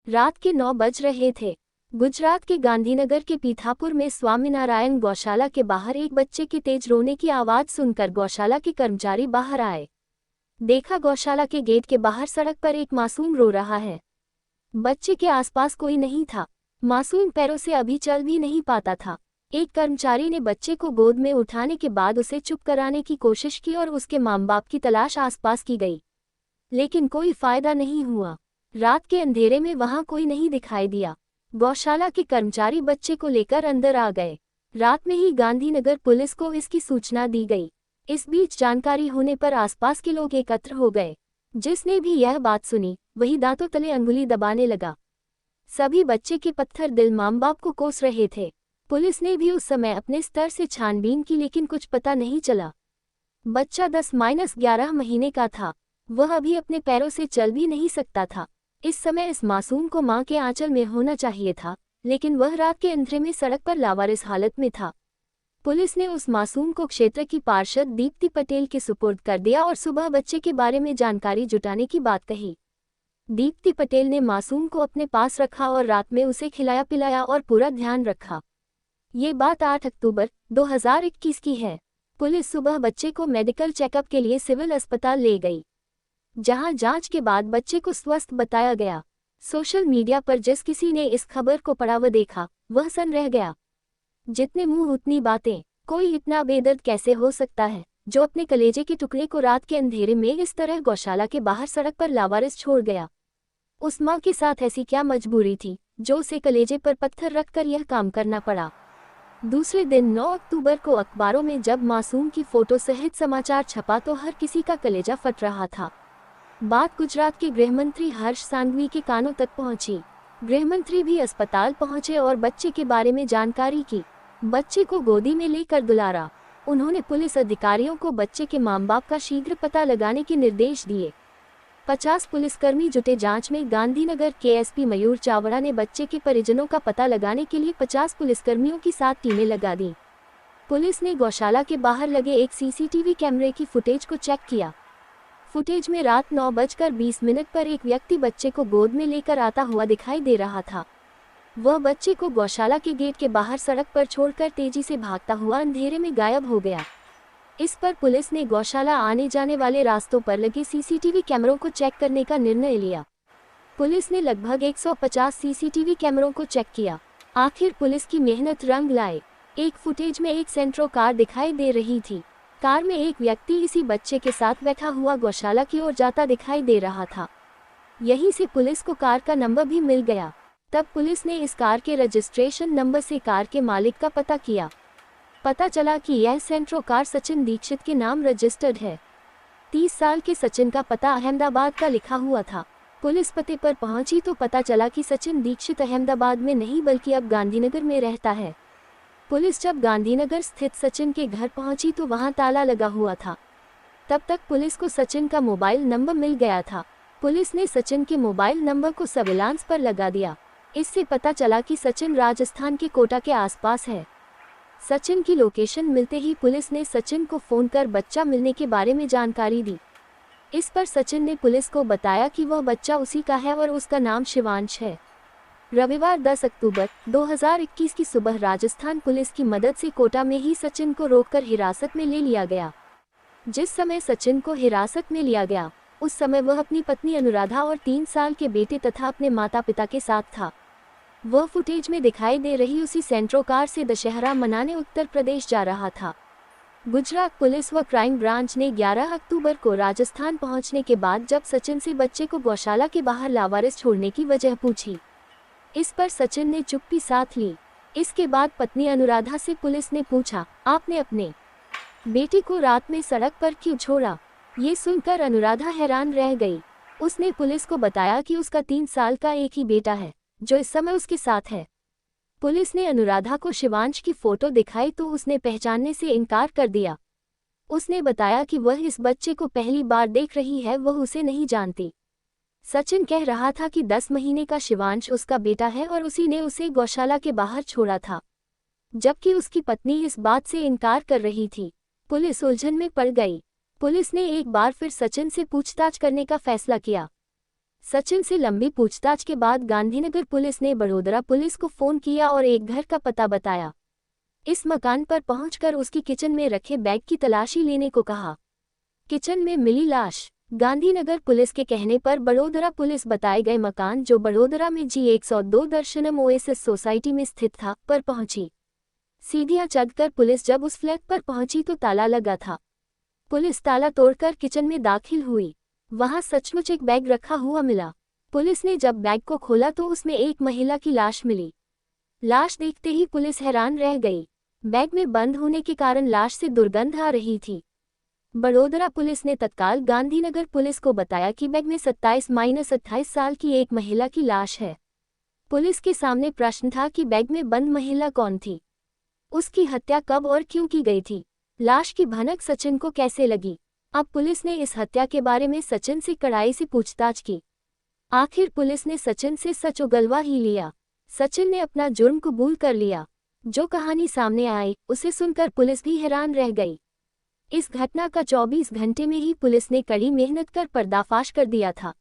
रात के 9 बज रहे थे। गुजरात के गांधीनगर के पीथापुर में स्वामीनारायण गौशाला के बाहर एक बच्चे के तेज रोने की आवाज सुनकर गौशाला के कर्मचारी बाहर आए। देखा गौशाला के गेट के बाहर सड़क पर एक मासूम रो रहा है। बच्चे के आसपास कोई नहीं था। मासूम पैरों से अभी चल भी नहीं पाता था। एक कर्मचारी ने बच्चे को गोद में उठाने के बाद उसे चुप कराने की कोशिश की और उसके माँ बाप की तलाश आसपास की गई, लेकिन कोई फायदा नहीं हुआ। रात के अंधेरे में वहां कोई नहीं दिखाई दिया। गौशाला के कर्मचारी बच्चे को लेकर अंदर आ गए। रात में ही गांधीनगर पुलिस को इसकी सूचना दी गई। इस बीच जानकारी होने पर आसपास के लोग एकत्र हो गए। जिसने भी यह बात सुनी वही दांतों तले अंगुली दबाने लगा। सभी बच्चे के पत्थर दिल माँ बाप को कोस रहे थे। पुलिस ने भी उस समय अपने स्तर से छानबीन की, लेकिन कुछ पता नहीं चला। बच्चा 10-11 महीने का था। वह अभी अपने पैरों से चल भी नहीं सकता था। इस समय इस मासूम को मां के आंचल में होना चाहिए था, लेकिन वह रात के अंधेरे में सड़क पर लावारिस हालत में था। पुलिस ने उस मासूम को क्षेत्र की पार्षद दीप्ति पटेल के सुपुर्द कर दिया और सुबह बच्चे के बारे में जानकारी जुटाने की बात कही। दीप्ति पटेल ने मासूम को अपने पास रखा और रात में उसे खिलाया पिलाया और पूरा ध्यान रखा। ये बात 8 अक्टूबर 2021 की है। पुलिस सुबह बच्चे को मेडिकल चेकअप के लिए सिविल अस्पताल ले गई, जहां जांच के बाद बच्चे को स्वस्थ बताया गया। सोशल मीडिया पर जिस किसी ने इस खबर को पढ़ा व देखा वह सन रह गया। जितने मुंह उतनी बातें। कोई इतना बेदर्द कैसे हो सकता है जो अपने कलेजे के टुकड़े को रात के अंधेरे में इस तरह गौशाला के बाहर सड़क पर लावारिस छोड़ गया। उस मां के साथ ऐसी क्या मजबूरी थी जो उसे कलेजे पर पत्थर रखकर यह काम करना पड़ा। दूसरे दिन 9 अक्टूबर को अखबारों में जब मासूम की फोटो सहित समाचार छपा तो हर किसी का कलेजा फट रहा था। बात गुजरात के गृहमंत्री हर्ष सांघवी के कानों तक पहुंची। गृहमंत्री भी अस्पताल पहुंचे और बच्चे के बारे में जानकारी की। बच्चे को गोदी में लेकर दुलारा। उन्होंने पुलिस अधिकारियों को बच्चे के मां बाप का शीघ्र पता लगाने के निर्देश दिए। 50 पुलिसकर्मी जुटे जांच में। गांधीनगर के एसपी मयूर चावड़ा ने बच्चे के परिजनों का पता लगाने के लिए 50 पुलिसकर्मियों की 7 टीमें लगा दी। पुलिस ने गौशाला के बाहर लगे एक सीसीटीवी कैमरे की फुटेज को चेक किया। फुटेज में रात 9:20 पर एक व्यक्ति बच्चे को गोद में लेकर आता हुआ दिखाई दे रहा था। वह बच्चे को गौशाला के गेट के बाहर सड़क पर छोड़कर तेजी से भागता हुआ अंधेरे में गायब हो गया। इस पर पुलिस ने गौशाला आने जाने वाले रास्तों पर लगे सीसीटीवी कैमरों को चेक करने का निर्णय लिया। पुलिस ने लगभग 150 सीसीटीवी कैमरों को चेक किया। आखिर पुलिस की मेहनत रंग लाए। एक फुटेज में एक सेंट्रो कार दिखाई दे रही थी। कार में एक व्यक्ति इसी बच्चे के साथ बैठा हुआ गौशाला की ओर जाता दिखाई दे रहा था। यहीं से पुलिस को कार का नंबर भी मिल गया। तब पुलिस ने इस कार के रजिस्ट्रेशन नंबर से कार के मालिक का पता किया। पता चला कि यह सेंट्रो कार सचिन दीक्षित के नाम रजिस्टर्ड है। 30 साल के सचिन का पता अहमदाबाद का लिखा हुआ था। पुलिस पते पर पहुंची तो पता चला कि सचिन दीक्षित अहमदाबाद में नहीं बल्कि अब गांधीनगर में रहता है। पुलिस जब गांधीनगर स्थित सचिन के घर पहुंची तो वहां ताला लगा हुआ था। तब तक पुलिस को सचिन का मोबाइल नंबर मिल गया था। पुलिस ने सचिन के मोबाइल नंबर को सर्विलांस पर लगा दिया। इससे पता चला कि सचिन राजस्थान के कोटा के आसपास है। सचिन की लोकेशन मिलते ही पुलिस ने सचिन को फोन कर बच्चा मिलने के बारे में जानकारी दी। इस पर सचिन ने पुलिस को बताया कि वह बच्चा उसी का है और उसका नाम शिवांश है। रविवार 10 अक्टूबर 2021 की सुबह राजस्थान पुलिस की मदद से कोटा में ही सचिन को रोककर हिरासत में ले लिया गया। जिस समय सचिन को हिरासत में लिया गया उस समय वह अपनी पत्नी अनुराधा और 3 साल के बेटे तथा अपने माता पिता के साथ था। वह फुटेज में दिखाई दे रही उसी सेंट्रो कार से दशहरा मनाने उत्तर प्रदेश जा रहा था। गुजरात पुलिस व क्राइम ब्रांच ने 11 अक्टूबर को राजस्थान पहुंचने के बाद जब सचिन से बच्चे को गौशाला के बाहर लावारिस छोड़ने की वजह पूछी, इस पर सचिन ने चुप्पी साध ली। इसके बाद पत्नी अनुराधा से पुलिस ने पूछा, आपने अपने बेटे को रात में सड़क पर क्यों छोड़ा? ये सुनकर अनुराधा हैरान रह गई। उसने पुलिस को बताया कि उसका 3 साल का एक ही बेटा है जो इस समय उसके साथ है। पुलिस ने अनुराधा को शिवांश की फोटो दिखाई तो उसने पहचानने से इनकार कर दिया। उसने बताया कि वह इस बच्चे को पहली बार देख रही है, वह उसे नहीं जानती। सचिन कह रहा था कि 10 महीने का शिवांश उसका बेटा है और उसी ने उसे गौशाला के बाहर छोड़ा था, जबकि उसकी पत्नी इस बात से इनकार कर रही थी। पुलिस उलझन में पड़ गई। पुलिस ने एक बार फिर सचिन से पूछताछ करने का फैसला किया। सचिन से लंबी पूछताछ के बाद गांधीनगर पुलिस ने बड़ोदरा पुलिस को फोन किया और एक घर का पता बताया। इस मकान पर पहुंचकर उसकी किचन में रखे बैग की तलाशी लेने को कहा। किचन में मिली लाश। गांधीनगर पुलिस के कहने पर बड़ोदरा पुलिस बताए गए मकान, जो बड़ोदरा में G102 दर्शनम ओएसिस सोसाइटी में स्थित था, पर पहुंची। सीढ़ियां चढ़कर पुलिस जब उस फ्लैट पर पहुंची तो ताला लगा था। पुलिस ताला तोड़कर किचन में दाखिल हुई। वहां सचमुच एक बैग रखा हुआ मिला। पुलिस ने जब बैग को खोला तो उसमें एक महिला की लाश मिली। लाश देखते ही पुलिस हैरान रह गई। बैग में बंद होने के कारण लाश से दुर्गंध आ रही थी। बड़ोदरा पुलिस ने तत्काल गांधीनगर पुलिस को बताया कि बैग में 27-28 साल की एक महिला की लाश है। पुलिस के सामने प्रश्न था कि बैग में बंद महिला कौन थी, उसकी हत्या कब और क्यों की गई थी, लाश की भनक सचिन को कैसे लगी। अब पुलिस ने इस हत्या के बारे में सचिन से कड़ाई से पूछताछ की। आखिर पुलिस ने सचिन से सच उगलवा ही लिया। सचिन ने अपना जुर्म कबूल कर लिया। जो कहानी सामने आई उसे सुनकर पुलिस भी हैरान रह गई। इस घटना का 24 घंटे में ही पुलिस ने कड़ी मेहनत कर पर्दाफाश कर दिया था।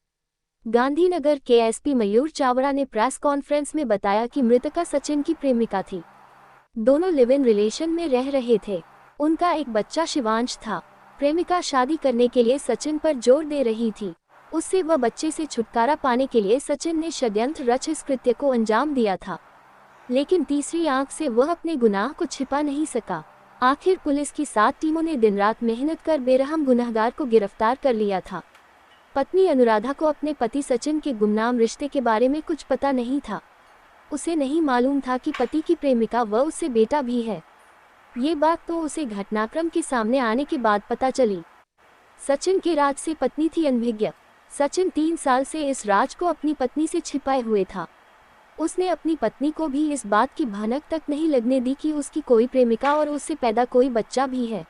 गांधीनगर के एसपी मयूर चावड़ा ने प्रेस कॉन्फ्रेंस में बताया कि मृतका सचिन की प्रेमिका थी। दोनों लिव इन रिलेशन में रह रहे थे। उनका एक बच्चा शिवांश था। प्रेमिका शादी करने के लिए सचिन पर जोर दे रही थी। उससे वह बच्चे से छुटकारा पाने के लिए सचिन ने षड्यंत्र रच इस कृत्य को अंजाम दिया था, लेकिन तीसरी आंख से वह अपने गुनाह को छिपा नहीं सका। आखिर पुलिस की 7 टीमों ने दिन रात मेहनत कर बेरहम गुनहगार को गिरफ्तार कर लिया था। पत्नी अनुराधा को अपने पति सचिन के गुमनाम रिश्ते के बारे में कुछ पता नहीं था। उसे नहीं मालूम था कि पति की प्रेमिका व उससे बेटा भी है। ये बात तो उसे घटनाक्रम के सामने आने के बाद पता चली। सचिन के राज से पत्नी थी अनभिज्ञ। सचिन 3 साल से इस राज को अपनी पत्नी से छिपाए हुए था। उसने अपनी पत्नी को भी इस बात की भनक तक नहीं लगने दी कि उसकी कोई प्रेमिका और उससे पैदा कोई बच्चा भी है।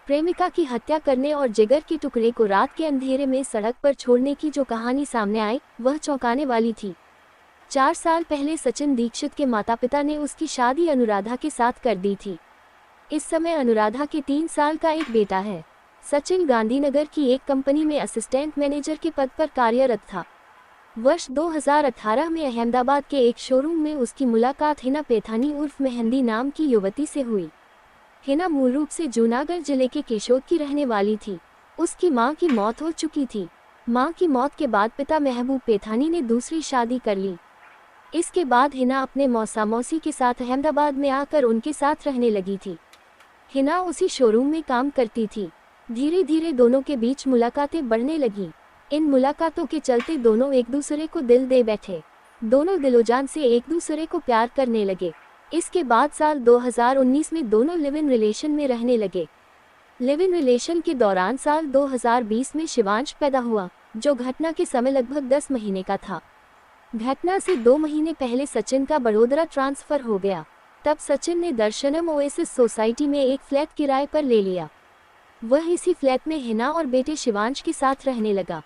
प्रेमिका की हत्या करने और जिगर के टुकड़े को रात के अंधेरे में सड़क पर छोड़ने की जो कहानी सामने आई वह चौंकाने वाली थी। 4 साल पहले सचिन दीक्षित के माता पिता ने उसकी शादी अनुराधा के साथ कर दी थी। इस समय अनुराधा के 3 साल का एक बेटा है। सचिन गांधीनगर की एक कंपनी में असिस्टेंट मैनेजर के पद पर कार्यरत था। वर्ष 2018 में अहमदाबाद के एक शोरूम में उसकी मुलाकात हिना पेथानी उर्फ मेहंदी नाम की युवती से हुई। हिना मूल रूप से जूनागढ़ जिले के केशोद की रहने वाली थी। उसकी मां की मौत हो चुकी थी। मां की मौत के बाद पिता महबूब पेथानी ने दूसरी शादी कर ली। इसके बाद हिना अपने मौसा मौसी के साथ अहमदाबाद में आकर उनके साथ रहने लगी थी। हिना उसी शोरूम में काम करती थी। धीरे धीरे दोनों के बीच मुलाकातें बढ़ने लगीं। इन मुलाकातों के चलते दोनों एक दूसरे को दिल दे बैठे। दोनों दिलोजान से एक दूसरे को प्यार करने लगे। इसके बाद साल 2019 में दोनों लिव इन रिलेशन में रहने लगे। लिव इन रिलेशन के दौरान साल 2020 में शिवांश पैदा हुआ, जो घटना के समय लगभग 10 महीने का था। घटना से 2 महीने पहले सचिन का बड़ोदरा ट्रांसफर हो गया। तब सचिन ने दर्शनम ओएसिस सोसाइटी में एक फ्लैट किराए पर ले लिया। वह इसी फ्लैट में हिना और बेटे शिवांश के साथ रहने लगा।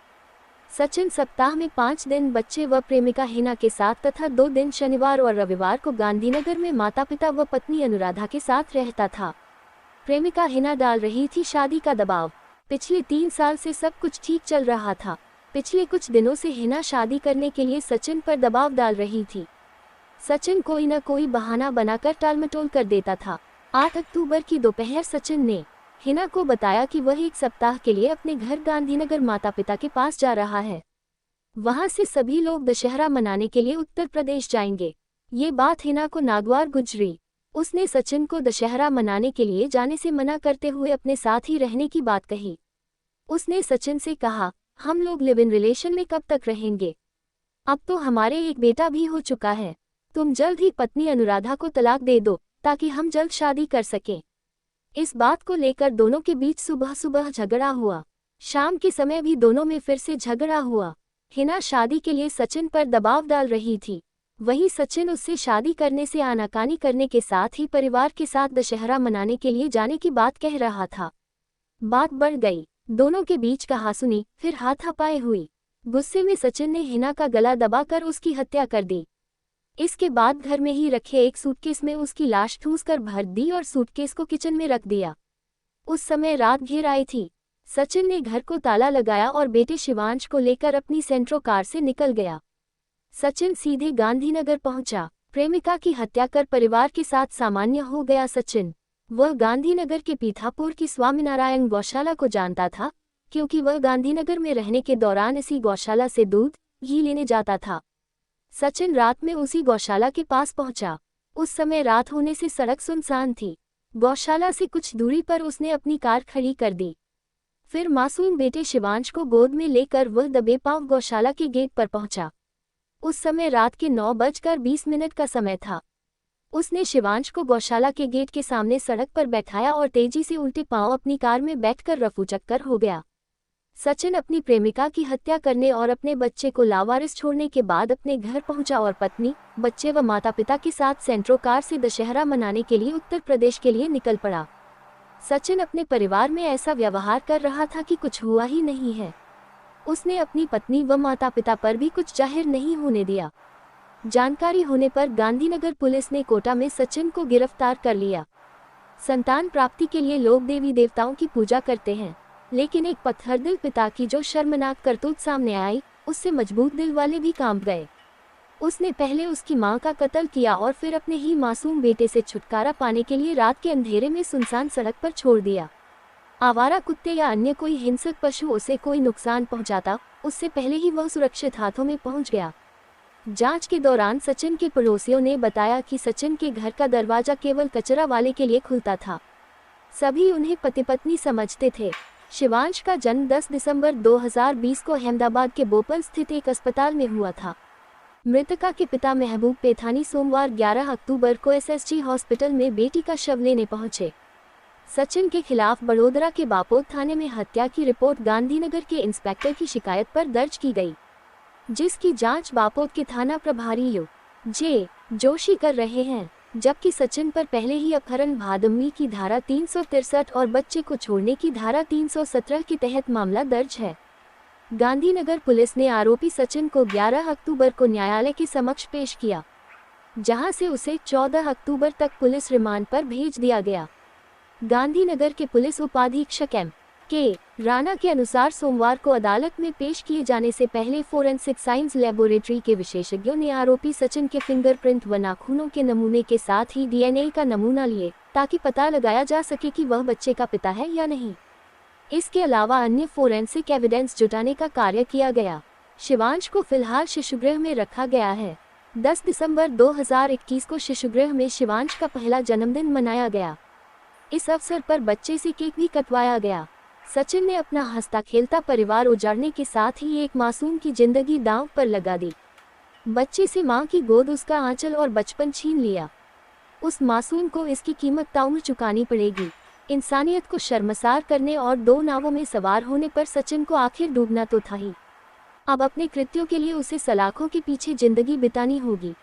सचिन सप्ताह में 5 दिन बच्चे व प्रेमिका हिना के साथ तथा 2 दिन शनिवार और रविवार को गांधीनगर में माता पिता व पत्नी अनुराधा के साथ रहता था। प्रेमिका हिना डाल रही थी शादी का दबाव। पिछले 3 साल से सब कुछ ठीक चल रहा था। पिछले कुछ दिनों से हिना शादी करने के लिए सचिन पर दबाव डाल रही थी। सचिन कोई न कोई बहाना बनाकर टालमटोल कर देता था। 8 अक्टूबर की दोपहर सचिन ने हिना को बताया कि वह 1 सप्ताह के लिए अपने घर गांधीनगर माता पिता के पास जा रहा है। वहां से सभी लोग दशहरा मनाने के लिए उत्तर प्रदेश जाएंगे। ये बात हिना को नागवार गुजरी। उसने सचिन को दशहरा मनाने के लिए जाने से मना करते हुए अपने साथ ही रहने की बात कही। उसने सचिन से कहा, हम लोग लिव इन रिलेशन में कब तक रहेंगे? अब तो हमारे एक बेटा भी हो चुका है। तुम जल्द ही पत्नी अनुराधा को तलाक दे दो ताकि हम जल्द शादी कर सकें। इस बात को लेकर दोनों के बीच सुबह सुबह झगड़ा हुआ। शाम के समय भी दोनों में फिर से झगड़ा हुआ। हिना शादी के लिए सचिन पर दबाव डाल रही थी। वहीं सचिन उससे शादी करने से आनाकानी करने के साथ ही परिवार के साथ दशहरा मनाने के लिए जाने की बात कह रहा था। बात बढ़ गई। दोनों के बीच कहासुनी, फिर हाथापाई हुई। गुस्से में सचिन ने हिना का गला दबाकर उसकी हत्या कर दी। इसके बाद घर में ही रखे एक सूटकेस में उसकी लाश ठूंस कर भर दी और सूटकेस को किचन में रख दिया। उस समय रात घेर आई थी। सचिन ने घर को ताला लगाया और बेटे शिवांश को लेकर अपनी सेंट्रो कार से निकल गया। सचिन सीधे गांधीनगर पहुंचा। प्रेमिका की हत्या कर परिवार के साथ सामान्य हो गया सचिन। वह गांधीनगर के पीथापुर की स्वामीनारायण गौशाला को जानता था, क्योंकि वह गांधीनगर में रहने के दौरान इसी गौशाला से दूध, घी लेने जाता था। सचिन रात में उसी गौशाला के पास पहुंचा। उस समय रात होने से सड़क सुनसान थी। गौशाला से कुछ दूरी पर उसने अपनी कार खड़ी कर दी। फिर मासूम बेटे शिवांश को गोद में लेकर वह दबे पांव गौशाला के गेट पर पहुंचा। उस समय रात के 9:20 का समय था। उसने शिवांश को गौशाला के गेट के सामने सड़क पर बैठाया और तेजी से उल्टे पांव अपनी कार में बैठकर रफूचक्कर हो गया। सचिन अपनी प्रेमिका की हत्या करने और अपने बच्चे को लावारिस छोड़ने के बाद अपने घर पहुंचा और पत्नी, बच्चे व माता पिता के साथ सेंट्रो कार से दशहरा मनाने के लिए उत्तर प्रदेश के लिए निकल पड़ा। सचिन अपने परिवार में ऐसा व्यवहार कर रहा था कि कुछ हुआ ही नहीं है। उसने अपनी पत्नी व माता पिता पर भी कुछ जाहिर नहीं होने दिया। जानकारी होने पर गांधीनगर पुलिस ने कोटा में सचिन को गिरफ्तार कर लिया। संतान प्राप्ति के लिए लोग देवी देवताओं की पूजा करते हैं, लेकिन एक पत्थरदिल पिता की जो शर्मनाक करतूत सामने आई, उससे मजबूत दिल वाले भी कांप गए। उसने पहले उसकी मां का कत्ल किया और फिर अपने ही मासूम बेटे से छुटकारा पाने के लिए रात के अंधेरे में सुनसान सड़क पर छोड़ दिया। आवारा कुत्ते या अन्य कोई हिंसक पशु उसे कोई नुकसान पहुंचाता, उससे पहले ही वह सुरक्षित हाथों में पहुंच गया। जांच के दौरान सचिन के पड़ोसियों ने बताया कि सचिन के घर का दरवाजा केवल कचरा वाले के लिए खुलता था। सभी उन्हें पति पत्नी समझते थे। शिवांश का जन्म 10 दिसंबर 2020 को अहमदाबाद के बोपल स्थित एक अस्पताल में हुआ था। मृतका के पिता महबूब पेथानी सोमवार 11 अक्टूबर को एसएसजी हॉस्पिटल में बेटी का शव लेने पहुंचे। सचिन के खिलाफ बड़ोदरा के बापोद थाने में हत्या की रिपोर्ट गांधीनगर के इंस्पेक्टर की शिकायत पर दर्ज की गई, जिसकी जांच बापोद के थाना प्रभारी यू.जे. जोशी कर रहे हैं, जबकि सचिन पर पहले ही अपहरण भादमनी की धारा 363 और बच्चे को छोड़ने की धारा 317 के तहत मामला दर्ज है। गांधीनगर पुलिस ने आरोपी सचिन को 11 अक्टूबर को न्यायालय के समक्ष पेश किया, जहां से उसे 14 अक्टूबर तक पुलिस रिमांड पर भेज दिया गया। गांधीनगर के पुलिस उपाधीक्षक M.K. राणा के अनुसार सोमवार को अदालत में पेश किए जाने से पहले फोरेंसिक साइंस लेबोरेटरी के विशेषज्ञों ने आरोपी सचिन के फिंगरप्रिंट व नाखूनों के नमूने के साथ ही DNA का नमूना लिए, ताकि पता लगाया जा सके कि वह बच्चे का पिता है या नहीं। इसके अलावा अन्य फोरेंसिक एविडेंस जुटाने का कार्य किया गया। शिवांश को फिलहाल शिशुगृह में रखा गया है। 10 दिसंबर 2021 को शिशुगृह में शिवांश का पहला जन्मदिन मनाया गया। इस अवसर पर बच्चे से केक भी कटवाया गया। सचिन ने अपना हंसता खेलता परिवार उजाड़ने के साथ ही एक मासूम की जिंदगी दांव पर लगा दी। बच्चे से मां की गोद, उसका आंचल और बचपन छीन लिया। उस मासूम को इसकी कीमत ताउम्र चुकानी पड़ेगी। इंसानियत को शर्मसार करने और 2 नावों में सवार होने पर सचिन को आखिर डूबना तो था ही। अब अपने कृत्यों के लिए उसे सलाखों के पीछे जिंदगी बितानी होगी।